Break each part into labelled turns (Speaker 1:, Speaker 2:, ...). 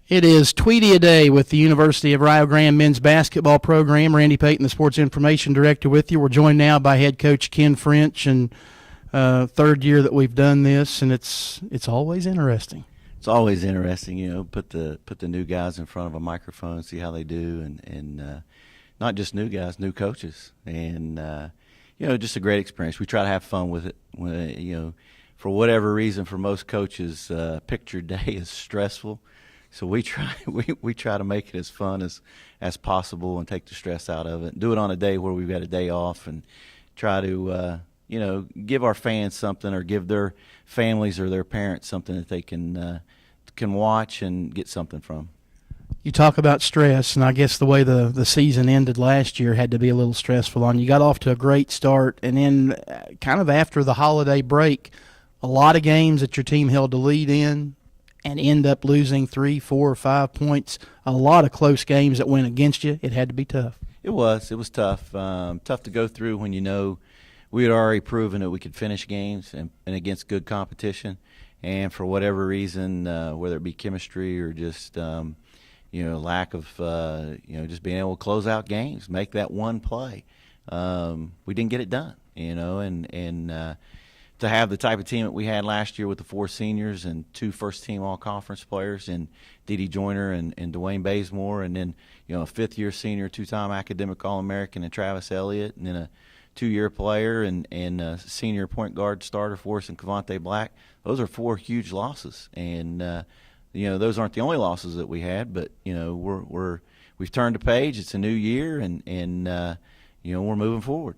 Speaker 1: It is Tweedia Day with the University of Rio Grande men's basketball program. Randy Payton, the sports information director, with you. We're joined now by head coach Ken French, and third year that we've done this, and it's always interesting.
Speaker 2: It's always interesting, put the new guys in front of a microphone, see how they do, and not just new guys, new coaches, and just a great experience. We try to have fun with it. For whatever reason, for most coaches, picture day is stressful. So we try to make it as fun as possible and take the stress out of it. And do it on a day where we've got a day off, and try to give our fans something, or give their families or their parents something that they can watch and get something from.
Speaker 1: You talk about stress, and I guess the way the season ended last year had to be a little stressful on you. You got off to a great start, and then kind of after the holiday break, a lot of games that your team held the lead in and end up losing 3, 4, or 5 points. A lot of close games that went against you. It had to be tough.
Speaker 2: It was tough. Tough to go through when we had already proven that we could finish games and against good competition. And for whatever reason, whether it be chemistry or just lack of just being able to close out games, make that one play, we didn't get it done. And to have the type of team that we had last year with the 4 seniors and 2 first-team all-conference players, and Dede Joyner and Dwayne Bazemore, and then a fifth-year senior, 2-time academic All-American, and Travis Elliott, and then a 2-year player and a senior point guard starter for us in Cavante Black. Those are 4 huge losses, and those aren't the only losses that we had, but we've turned the page. It's a new year, and we're moving forward.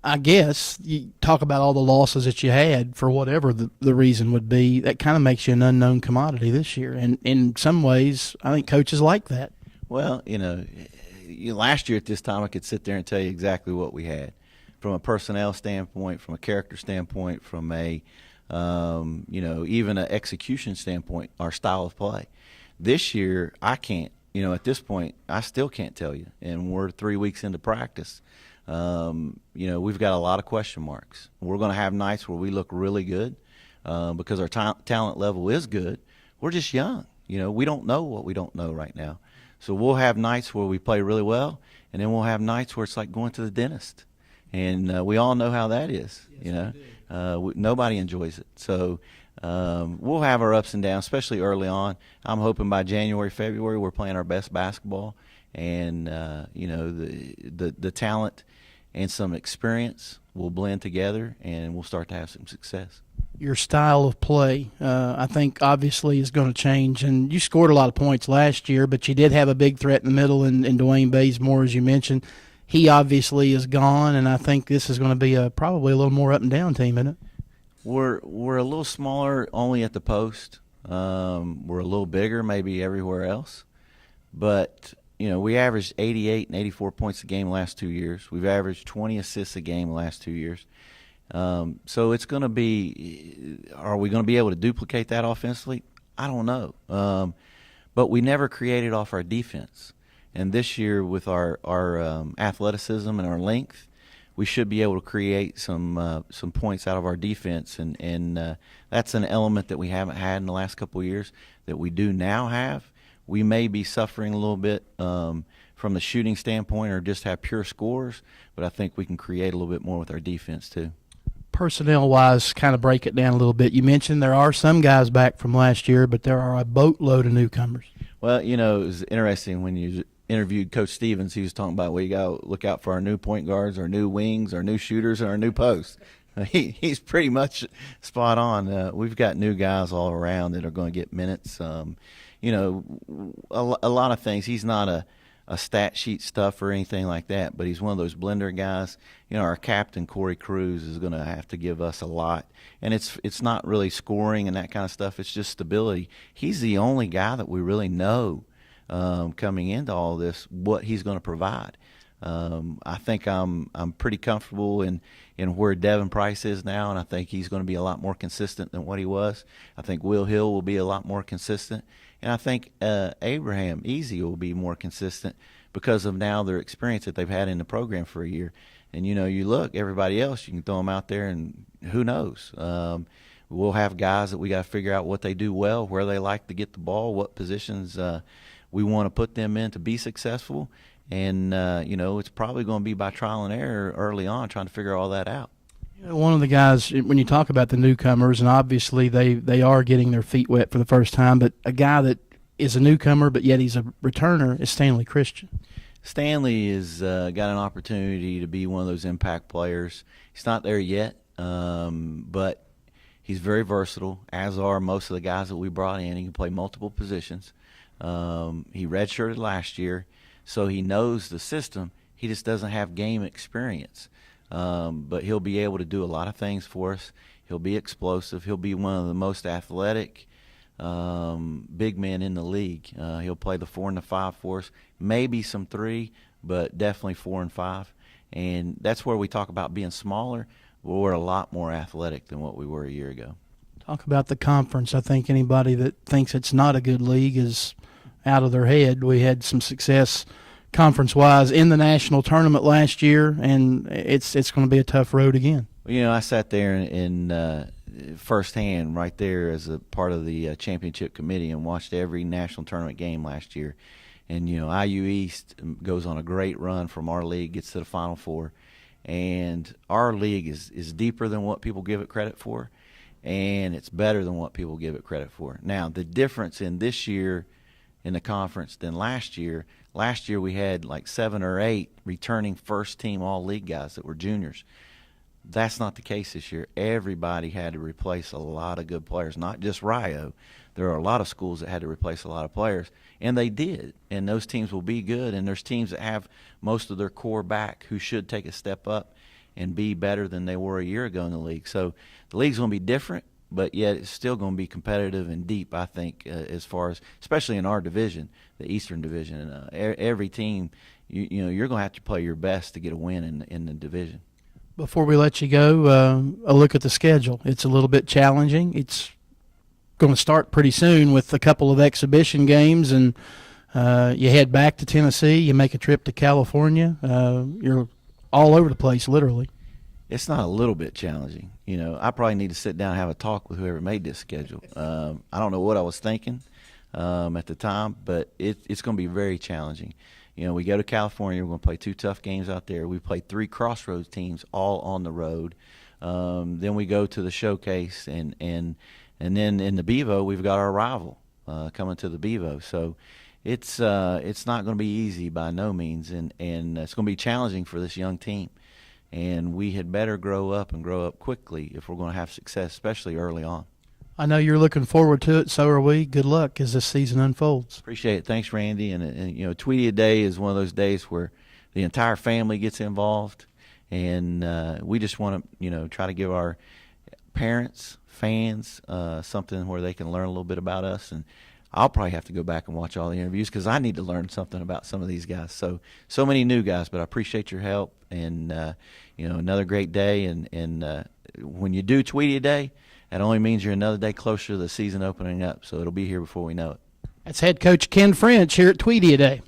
Speaker 1: I guess you talk about all the losses that you had for whatever the reason would be. That kind of makes you an unknown commodity this year. And in some ways, I think coaches like that.
Speaker 2: Well, last year at this time I could sit there and tell you exactly what we had from a personnel standpoint, from a character standpoint, from a, even an execution standpoint, our style of play. This year, I can't. At this point, I still can't tell you. And we're 3 weeks into practice. We've got a lot of question marks. We're going to have nights where we look really good because our talent level is good. We're just young. We don't know what we don't know right now. So we'll have nights where we play really well, and then we'll have nights where it's like going to the dentist. And we all know how that is.
Speaker 1: Yes,
Speaker 2: nobody enjoys it. So we'll have our ups and downs, especially early on. I'm hoping by January, February, we're playing our best basketball, and the talent and some experience will blend together, and we'll start to have some success.
Speaker 1: Your style of play, I think, obviously is going to change. And you scored a lot of points last year, but you did have a big threat in the middle in Dwayne Bazemore, as you mentioned. He obviously is gone, and I think this is going to be probably a little more up-and-down team, isn't it?
Speaker 2: We're a little smaller only at the post. We're a little bigger maybe everywhere else. But we averaged 88 and 84 points a game the last 2 years. We've averaged 20 assists a game the last 2 years. So it's going to be – are we going to be able to duplicate that offensively? I don't know. But we never created off our defense. And this year with our athleticism and our length, we should be able to create some points out of our defense. And that's an element that we haven't had in the last couple of years that we do now have. We may be suffering a little bit from the shooting standpoint or just have pure scores, but I think we can create a little bit more with our defense too.
Speaker 1: Personnel-wise, kind of break it down a little bit. You mentioned there are some guys back from last year, but there are a boatload of newcomers.
Speaker 2: Well, it was interesting when you interviewed Coach Stevens. He was talking about we got to look out for our new point guards, our new wings, our new shooters, and our new posts. He's pretty much spot on. We've got new guys all around that are going to get minutes. A lot of things. He's not a stat sheet stuff or anything like that, but he's one of those blender guys. Our captain, Corey Cruz, is going to have to give us a lot. And it's not really scoring and that kind of stuff. It's just stability. He's the only guy that we really know coming into all this what he's going to provide. I think I'm pretty comfortable in where Devin Price is now, and I think he's going to be a lot more consistent than what he was. I think Will Hill will be a lot more consistent, and I think Abraham Easy will be more consistent because of now their experience that they've had in the program for a year. And you look, everybody else, you can throw them out there, and who knows? we'll have guys that we got to figure out what they do well, where they like to get the ball, what positions we want to put them in to be successful. And, it's probably going to be by trial and error early on, trying to figure all that out.
Speaker 1: One of the guys, when you talk about the newcomers, and obviously they are getting their feet wet for the first time, but a guy that is a newcomer but yet he's a returner is Stanley Christian.
Speaker 2: Stanley has got an opportunity to be one of those impact players. He's not there yet, but he's very versatile, as are most of the guys that we brought in. He can play multiple positions. He redshirted last year, so he knows the system. He just doesn't have game experience. But he'll be able to do a lot of things for us. He'll be explosive. He'll be one of the most athletic big men in the league. He'll play the 4 and the 5 for us, maybe some 3, but definitely 4 and 5. And that's where we talk about being smaller. We're a lot more athletic than what we were a year ago.
Speaker 1: Talk about the conference. I think anybody that thinks it's not a good league is out of their head. We had some success conference-wise in the national tournament last year, and it's going to be a tough road again.
Speaker 2: I sat there in firsthand right there as a part of the championship committee and watched every national tournament game last year. And, IU East goes on a great run from our league, gets to the Final Four. And our league is deeper than what people give it credit for, and it's better than what people give it credit for. Now, the difference in this year in the conference than last year we had like 7 or 8 returning first-team all-league guys that were juniors. That's not the case this year. Everybody had to replace a lot of good players, not just Rio. There are a lot of schools that had to replace a lot of players, and they did. And those teams will be good, and there's teams that have most of their core back who should take a step up and be better than they were a year ago in the league. So the league's going to be different, but yet it's still going to be competitive and deep, I think, as far as, especially in our division, the Eastern Division. Every team, you're going to have to play your best to get a win in the division.
Speaker 1: Before we let you go, a look at the schedule. It's a little bit challenging. It's going to start pretty soon with a couple of exhibition games, and you head back to Tennessee. You make a trip to California. You're all over the place, literally.
Speaker 2: It's not a little bit challenging. I probably need to sit down and have a talk with whoever made this schedule. I don't know what I was thinking at the time, but it's going to be very challenging. We go to California. We're going to play 2 tough games out there. We play 3 Crossroads teams all on the road. Then we go to the showcase, and then in the Bevo, we've got our rival coming to the Bevo. So it's not going to be easy by no means, and it's going to be challenging for this young team. And we had better grow up quickly if we're going to have success, especially early on.
Speaker 1: I know you're looking forward to it, so are we. Good luck as this season unfolds.
Speaker 2: Appreciate it. Thanks, Randy. And Tweedia Day is one of those days where the entire family gets involved, and we just want to, try to give our parents, fans, something where they can learn a little bit about us. And I'll probably have to go back and watch all the interviews because I need to learn something about some of these guys. So many new guys, but I appreciate your help. And another great day. And when you do Tweedia Day, that only means you're another day closer to the season opening up. So it'll be here before we know it.
Speaker 1: That's head coach Ken French here at Tweedia Day.